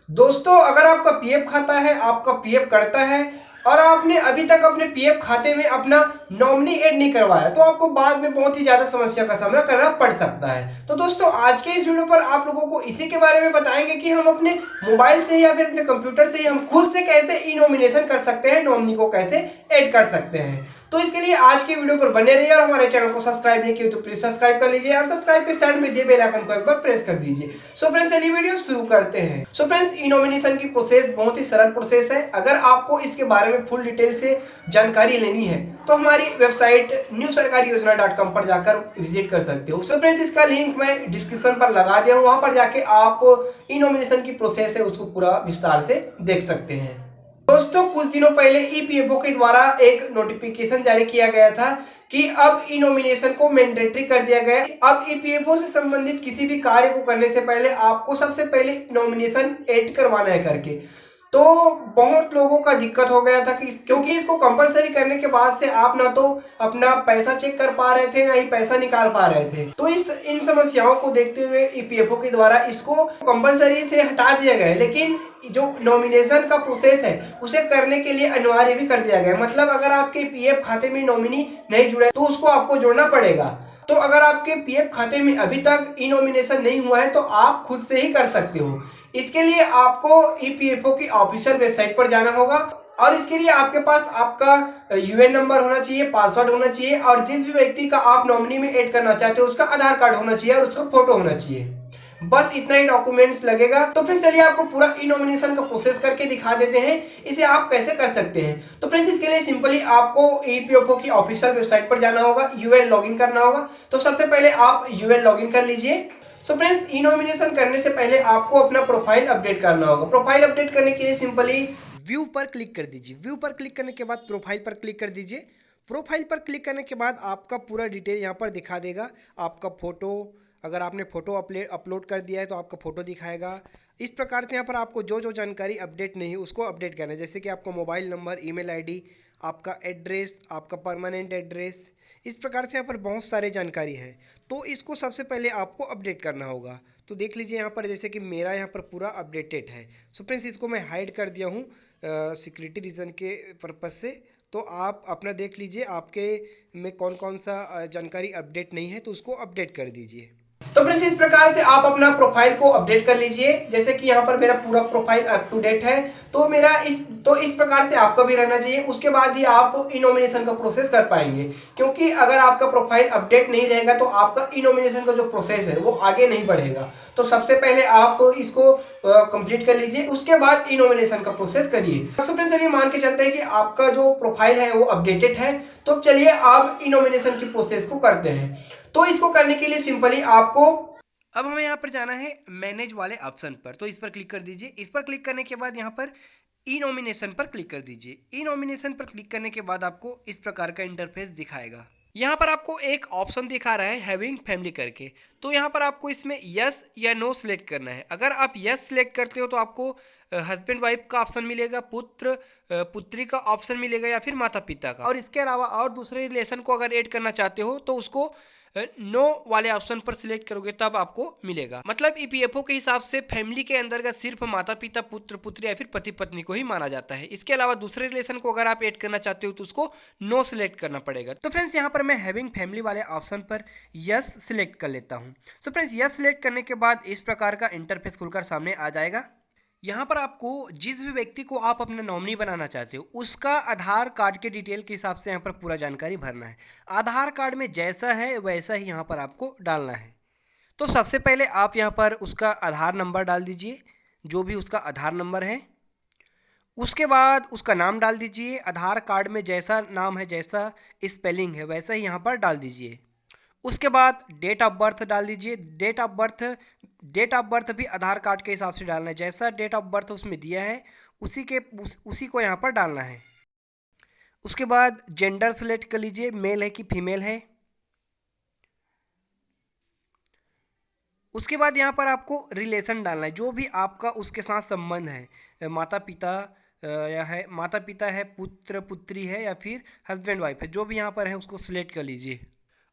दोस्तों, अगर आपका पीएफ खाता है, आपका पीएफ कटता है और आपने अभी तक अपने पीएफ खाते में अपना नॉमिनी ऐड नहीं करवाया, तो आपको बाद में बहुत ही ज्यादा समस्या का सामना करना पड़ सकता है। तो दोस्तों, आज के इस वीडियो पर आप लोगों को इसी के बारे में बताएंगे कि हम अपने मोबाइल से या फिर अपने कंप्यूटर से हम खुद से कैसे ई नॉमिनेशन कर सकते हैं, नॉमिनी को कैसे ऐड कर सकते हैं। तो इसके लिए आज के वीडियो पर बने रहिए और हमारे चैनल को सब्सक्राइब नहीं किया तो प्लीज सब्सक्राइब कर लीजिए और सब्सक्राइब के साइड में दिए बेल आइकन को एक बार प्रेस कर दीजिए। सो फ्रेंड्स, चलिए वीडियो शुरू करते हैं। सो फ्रेंड्स, ई नॉमिनेशन की प्रोसेस बहुत ही सरल प्रोसेस है। अगर आपको इसके बारे में फुल डिटेल से जानकारी लेनी है तो हमारी वेबसाइट newsarkariYojana.com पर जाकर विजिट कर सकते हो। सो फ्रेंड्स, इसका लिंक मैं डिस्क्रिप्शन पर लगा दिया हूं, वहां पर जाके आप ई नॉमिनेशन की प्रोसेस है उसको पूरा विस्तार से देख सकते हैं। दोस्तों, कुछ दिनों पहले ईपीएफओ के द्वारा एक नोटिफिकेशन जारी किया गया था कि अब ई नॉमिनेशन को मैंडेटरी कर दिया गया है। अब ईपीएफओ से संबंधित किसी भी कार्य को करने से पहले आपको सबसे पहले नॉमिनेशन ऐड करवाना है करके। तो बहुत लोगों का दिक्कत हो गया था कि क्योंकि इसको कंपलसरी करने के बाद से आप ना तो अपना पैसा चेक कर पा रहे थे, ना ही पैसा निकाल पा रहे थे। तो इन समस्याओं को देखते हुए ईपीएफओ के द्वारा इसको कंपलसरी से हटा दिया गया है, लेकिन जो नॉमिनेशन का प्रोसेस है उसे करने के लिए अनिवार्य भी कर दिया गया है। मतलब अगर आपके पीएफ खाते में नॉमिनी नहीं जुड़ा है तो उसको आपको जोड़ना पड़ेगा। तो अगर आपके पीएफ खाते में अभी तक ई नॉमिनेशन नहीं हुआ है तो आप खुद से ही कर सकते हो। इसके लिए आपको ईपीएफओ की ऑफिशियल वेबसाइट पर जाना होगा और इसके लिए आपके पास आपका यूएन नंबर होना चाहिए, पासवर्ड होना चाहिए और जिस भी व्यक्ति का आप नॉमिनी में ऐड करना चाहते हो उसका आधार कार्ड होना चाहिए और उसका फोटो होना चाहिए। बस इतना ही डॉक्यूमेंट्स लगेगा। तो फ्रेंड्स, चलिए आपको पूरा ई नॉमिनेशन का प्रोसेस करके दिखा देते हैं इसे आप कैसे कर सकते हैं। तो फ्रेंड्स, इसके लिए सिंपली आपको ईपीएफओ की ऑफिशियल वेबसाइट पर जाना होगा, यूएल लॉगिन करना होगा। तो सबसे पहले आप यूएल लॉगिन कर लीजिए। सो फ्रेंड्स, ई नॉमिनेशन करने से पहले आपको अपना प्रोफाइल अपडेट करना होगा। प्रोफाइल अपडेट करने के लिए सिंपली व्यू पर क्लिक कर दीजिए। व्यू पर क्लिक करने के बाद प्रोफाइल पर क्लिक कर दीजिए। प्रोफाइल पर क्लिक करने के बाद आपका पूरा डिटेल यहाँ पर दिखा देगा। आपका फोटो, अगर आपने फोटो अपलोड कर दिया है तो आपका फोटो दिखाएगा। इस प्रकार से यहाँ पर आपको जो जो जानकारी अपडेट नहीं है उसको अपडेट करना है, जैसे कि आपका मोबाइल नंबर, ईमेल आईडी, आपका एड्रेस, आपका परमानेंट एड्रेस। इस प्रकार से यहाँ पर बहुत सारे जानकारी है। तो इसको सबसे पहले आपको अपडेट करना होगा। तो देख लीजिए यहाँ पर जैसे कि मेरा यहाँ पर पूरा अपडेटेड है। सो फ्रेंड्स, इसको मैं हाइड कर दिया हूँ सिक्योरिटी रीज़न के पर्पज़ से। तो आप अपना देख लीजिए आपके में कौन कौन सा जानकारी अपडेट नहीं है तो उसको अपडेट कर दीजिए। तो फ्रेंड्स, इस प्रकार से आप अपना प्रोफाइल को अपडेट कर लीजिए। जैसे कि यहाँ पर मेरा पूरा प्रोफाइल अप टू डेट है तो इस प्रकार से आपका भी रहना चाहिए। उसके बाद ही आप ई नॉमिनेशन का प्रोसेस कर पाएंगे, क्योंकि अगर आपका प्रोफाइल अपडेट नहीं रहेगा तो आपका ई नॉमिनेशन का जो प्रोसेस है वो आगे नहीं बढ़ेगा। तो सबसे पहले आप इसको कंप्लीट कर लीजिए, उसके बाद ई नॉमिनेशन का प्रोसेस करिए। तो फ्रेंड्स, चलिए मान के चलते हैं कि आपका जो प्रोफाइल है वो अपडेटेड है। तो चलिए आप ई नॉमिनेशन की प्रोसेस को करते हैं। तो इसको करने के लिए सिंपली आपको अब हमें यहाँ पर जाना है मैनेज वाले ऑप्शन पर। तो इस पर क्लिक कर दीजिए। इस पर क्लिक करने के बाद यहाँ पर ई नॉमिनेशन पर क्लिक कर दीजिए। ई नॉमिनेशन पर क्लिक करने के बाद आपको इस प्रकार का इंटरफेस दिखाएगा। यहाँ पर आपको एक ऑप्शन दिखा रहा है हैविंग फैमिली करके। तो यहाँ पर आपको इसमें यस या नो सिलेक्ट करना है। अगर आप यस सिलेक्ट करते हो तो आपको हस्बैंड वाइफ का ऑप्शन मिलेगा, पुत्र पुत्री का ऑप्शन मिलेगा या फिर माता पिता का। और इसके अलावा और दूसरे रिलेशन को अगर ऐड करना चाहते हो तो उसको नो वाले ऑप्शन पर सिलेक्ट करोगे तब आपको मिलेगा। मतलब ईपीएफओ के हिसाब से फैमिली के अंतर्गत सिर्फ माता पिता, पुत्र पुत्री या फिर पति पत्नी को ही माना जाता है। इसके अलावा दूसरे रिलेशन को अगर आप ऐड करना चाहते हो तो उसको नो सिलेक्ट करना पड़ेगा। तो फ्रेंड्स, यहाँ पर मैं हैविंग फैमिली वाले ऑप्शन पर यस सिलेक्ट कर लेता हूँ। तो फ्रेंड्स, यस सिलेक्ट करने के बाद इस प्रकार का इंटरफेस खुलकर सामने आ जाएगा। यहाँ पर आपको जिस भी व्यक्ति को आप अपना नॉमिनी बनाना चाहते हो उसका आधार कार्ड के डिटेल के हिसाब से यहाँ पर पूरा जानकारी भरना है। आधार कार्ड में जैसा है वैसा ही यहाँ पर आपको डालना है। तो सबसे पहले आप यहाँ पर उसका आधार नंबर डाल दीजिए, जो भी उसका आधार नंबर है। उसके बाद उसका नाम डाल दीजिए। आधार कार्ड में जैसा नाम है, जैसा स्पेलिंग है वैसा ही यहाँ पर डाल दीजिए। उसके बाद डेट ऑफ बर्थ डाल दीजिए। डेट ऑफ बर्थ भी आधार कार्ड के हिसाब से डालना है। जैसा डेट ऑफ बर्थ उसमें दिया है उसी को यहाँ पर डालना है। उसके बाद जेंडर सेलेक्ट कर लीजिए, मेल है कि फीमेल है। उसके बाद यहाँ पर आपको रिलेशन डालना है, जो भी आपका उसके साथ संबंध है, माता पिता है, पुत्र पुत्री है या फिर हस्बैंड वाइफ है, जो भी यहाँ पर है उसको सिलेक्ट कर लीजिए।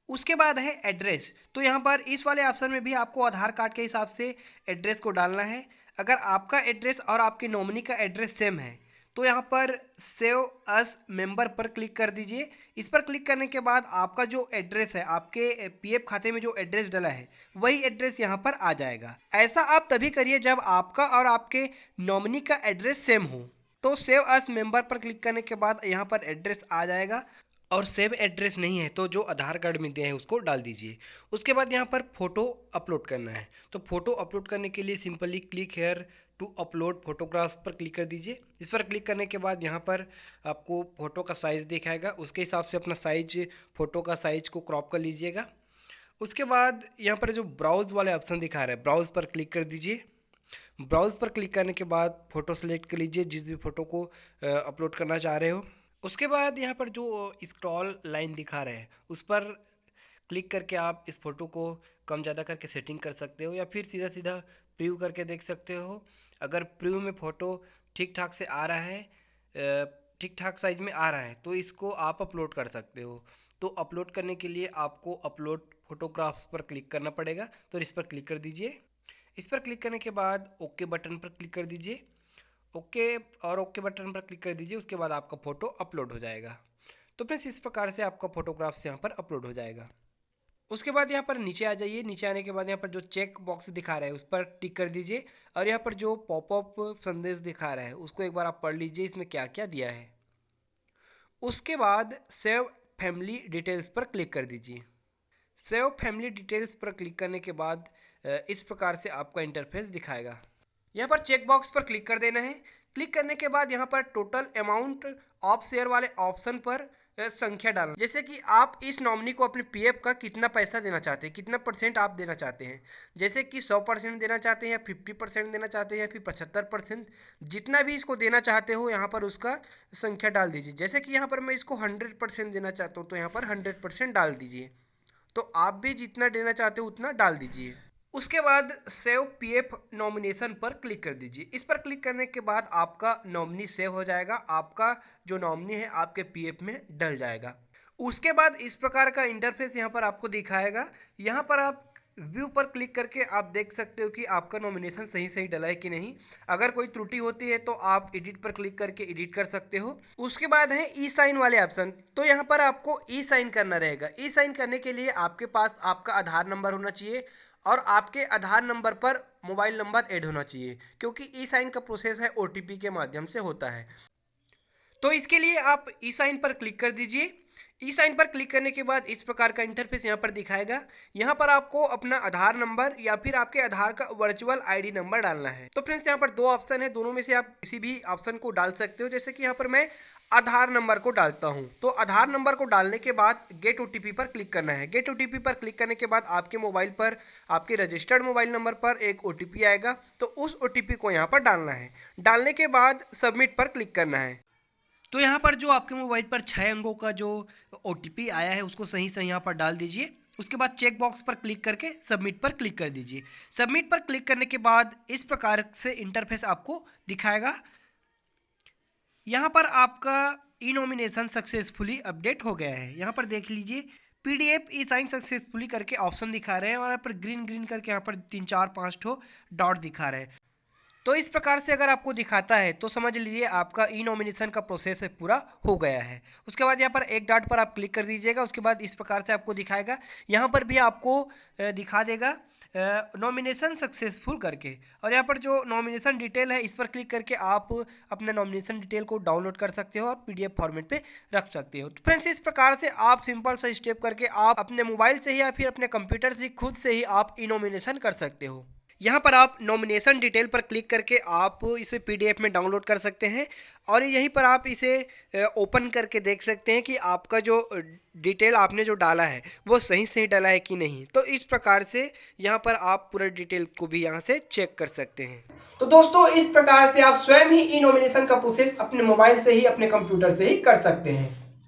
उसके बाद है एड्रेस। तो यहाँ पर इस वाले ऑप्शन में भी आपको आधार कार्ड के हिसाब से एड्रेस को डालना है। अगर आपका एड्रेस और आपके नॉमिनी का एड्रेस सेम है तो यहाँ पर सेव अस मेंबर पर क्लिक कर दीजिए। इस पर क्लिक करने के बाद आपका जो एड्रेस है, आपके पीएफ खाते में जो एड्रेस डला है वही एड्रेस यहाँ पर आ जाएगा। ऐसा आप तभी करिए जब आपका और आपके नॉमिनी का एड्रेस सेम हो। तो सेव अस मेंबर पर क्लिक करने के बाद यहाँ पर एड्रेस आ जाएगा, और सेव एड्रेस नहीं है तो जो आधार कार्ड में दिया है उसको डाल दीजिए। उसके बाद यहाँ पर फोटो अपलोड करना है। तो फोटो अपलोड करने के लिए simply click here to upload photographs पर क्लिक कर दीजिए। इस पर क्लिक करने के बाद यहाँ पर आपको फोटो का साइज़ दिखाएगा, उसके हिसाब से अपना साइज, फोटो का साइज को क्रॉप कर लीजिएगा। उसके बाद यहाँ पर जो ब्राउज वाले ऑप्शन दिखा रहा है, ब्राउज पर क्लिक कर दीजिए। ब्राउज पर क्लिक करने के बाद फोटो सेलेक्ट कर लीजिए जिस भी फोटो को अपलोड करना चाह रहे हो। उसके बाद यहाँ पर जो स्क्रॉल लाइन दिखा रहे हैं उस पर क्लिक करके आप इस फोटो को कम ज़्यादा करके सेटिंग कर सकते हो, या फिर सीधा सीधा प्रीव्यू करके देख सकते हो। अगर प्रीव्यू में फ़ोटो ठीक ठाक से आ रहा है, ठीक ठाक साइज में आ रहा है, तो इसको आप अपलोड कर सकते हो। तो अपलोड करने के लिए आपको अपलोड फोटोग्राफ्स पर क्लिक करना पड़ेगा। तो इस पर क्लिक कर दीजिए। इस पर क्लिक करने के बाद ओके बटन पर क्लिक कर दीजिए। ओके और ओके बटन पर क्लिक कर दीजिए। उसके बाद आपका फ़ोटो अपलोड हो जाएगा। तो फ्रेंड्स इस प्रकार से आपका फोटोग्राफ्स यहाँ पर अपलोड हो जाएगा। उसके बाद यहाँ पर नीचे आ जाइए। नीचे आने के बाद यहाँ पर जो चेक बॉक्स दिखा रहा है उस पर टिक कर दीजिए, और यहाँ पर जो पॉपअप संदेश दिखा रहा है उसको एक बार आप पढ़ लीजिए इसमें क्या क्या दिया है। उसके बाद सेव फैमिली डिटेल्स पर क्लिक कर दीजिए। सेव फैमिली डिटेल्स पर क्लिक करने के बाद इस प्रकार से आपका इंटरफेस दिखाएगा। यहाँ पर चेक बॉक्स पर क्लिक कर देना है। क्लिक करने के बाद यहाँ पर टोटल अमाउंट ऑफ शेयर वाले ऑप्शन पर संख्या डालना, जैसे कि आप इस नॉमिनी को अपने पीएफ का कितना पैसा देना चाहते हैं, कितना परसेंट आप देना चाहते हैं। जैसे कि 100% देना चाहते हैं, या 50% देना चाहते हैं, या फिर 75%, जितना भी इसको देना चाहते हो यहाँ पर उसका संख्या डाल दीजिए। जैसे कि यहाँ पर मैं इसको 100% देना चाहता हूँ तो यहाँ पर 100% डाल दीजिए। तो आप भी जितना देना चाहते हो उतना डाल दीजिए। उसके बाद सेव पीएफ नॉमिनेशन पर क्लिक कर दीजिए। इस पर क्लिक करने के बाद आपका नॉमिनी सेव हो जाएगा, आपका जो नॉमिनी है आपके पीएफ में डल जाएगा। उसके बाद इस प्रकार का इंटरफेस यहाँ पर आपको दिखाएगा। यहाँ पर आप व्यू पर क्लिक करके आप देख सकते हो कि आपका नॉमिनेशन सही डला है कि नहीं। अगर कोई त्रुटि होती है तो आप एडिट पर क्लिक करके एडिट कर सकते हो। उसके बाद है ई साइन वाले ऑप्शन। तो यहाँ पर आपको ई साइन करना रहेगा। ई साइन करने के लिए आपके पास आपका आधार नंबर होना चाहिए, और आपके आधार नंबर पर मोबाइल नंबर ऐड होना चाहिए, क्योंकि ई साइन का प्रोसेस है ओटीपी के माध्यम से होता है। तो इसके लिए आप ई साइन पर क्लिक कर दीजिए। ई साइन पर क्लिक करने के बाद इस प्रकार का इंटरफेस यहाँ पर दिखाएगा। यहाँ पर आपको अपना आधार नंबर या फिर आपके आधार का वर्चुअल आईडी नंबर डालना है। तो फ्रेंड्स यहाँ पर दो ऑप्शन है, दोनों में से आप किसी भी ऑप्शन को डाल सकते हो। जैसे कि यहाँ पर मैं आधार नंबर को डालता हूं। तो आधार नंबर को डालने के बाद गेट ओटीपी पर क्लिक करना है। गेट ओटीपी पर क्लिक करने के बाद आपके मोबाइल पर, आपके रजिस्टर्ड मोबाइल नंबर पर एक ओटीपी आएगा। तो उस ओटीपी को यहाँ पर डालना है। डालने के बाद सबमिट पर क्लिक करना है। तो यहाँ पर जो आपके मोबाइल पर 6 अंकों का जो ओटीपी आया है उसको सही यहाँ पर डाल दीजिए। उसके बाद चेक बॉक्स पर क्लिक करके सबमिट पर क्लिक कर दीजिए। सबमिट पर क्लिक करने के बाद इस प्रकार से इंटरफेस आपको दिखाएगा। यहाँ पर आपका ई नॉमिनेशन सक्सेसफुली अपडेट हो गया है। यहाँ पर देख लीजिए पीडीएफ ई साइन सक्सेसफुली करके ऑप्शन दिखा रहे हैं, और यहाँ पर ग्रीन करके यहाँ पर 3 4 5 ठो डॉट दिखा रहे हैं। तो इस प्रकार से अगर आपको दिखाता है तो समझ लीजिए आपका ई नॉमिनेशन का प्रोसेस पूरा हो गया है। उसके बाद यहाँ पर एक डॉट पर आप क्लिक कर दीजिएगा। उसके बाद इस प्रकार से आपको दिखाएगा। यहाँ पर भी आपको दिखा देगा नॉमिनेशन सक्सेसफुल करके, और यहाँ पर जो नॉमिनेशन डिटेल है इस पर क्लिक करके आप अपने नॉमिनेशन डिटेल को डाउनलोड कर सकते हो और पीडीएफ फॉर्मेट पे रख सकते हो। तो फ्रेंड्स इस प्रकार से आप सिंपल सा स्टेप करके आप अपने मोबाइल से ही या फिर अपने कंप्यूटर से खुद से ही आप ई नॉमिनेशन कर सकते हो। यहाँ पर आप नॉमिनेशन डिटेल पर क्लिक करके आप इसे पीडीएफ में डाउनलोड कर सकते हैं, और यहीं पर आप इसे ओपन करके देख सकते हैं कि आपका जो डिटेल आपने जो डाला है वो सही डाला है कि नहीं। तो इस प्रकार से यहाँ पर आप पूरा डिटेल को भी यहाँ से चेक कर सकते हैं। तो दोस्तों इस प्रकार से आप स्वयं ही ई नॉमिनेशन का प्रोसेस अपने मोबाइल से ही, अपने कंप्यूटर से ही कर सकते हैं।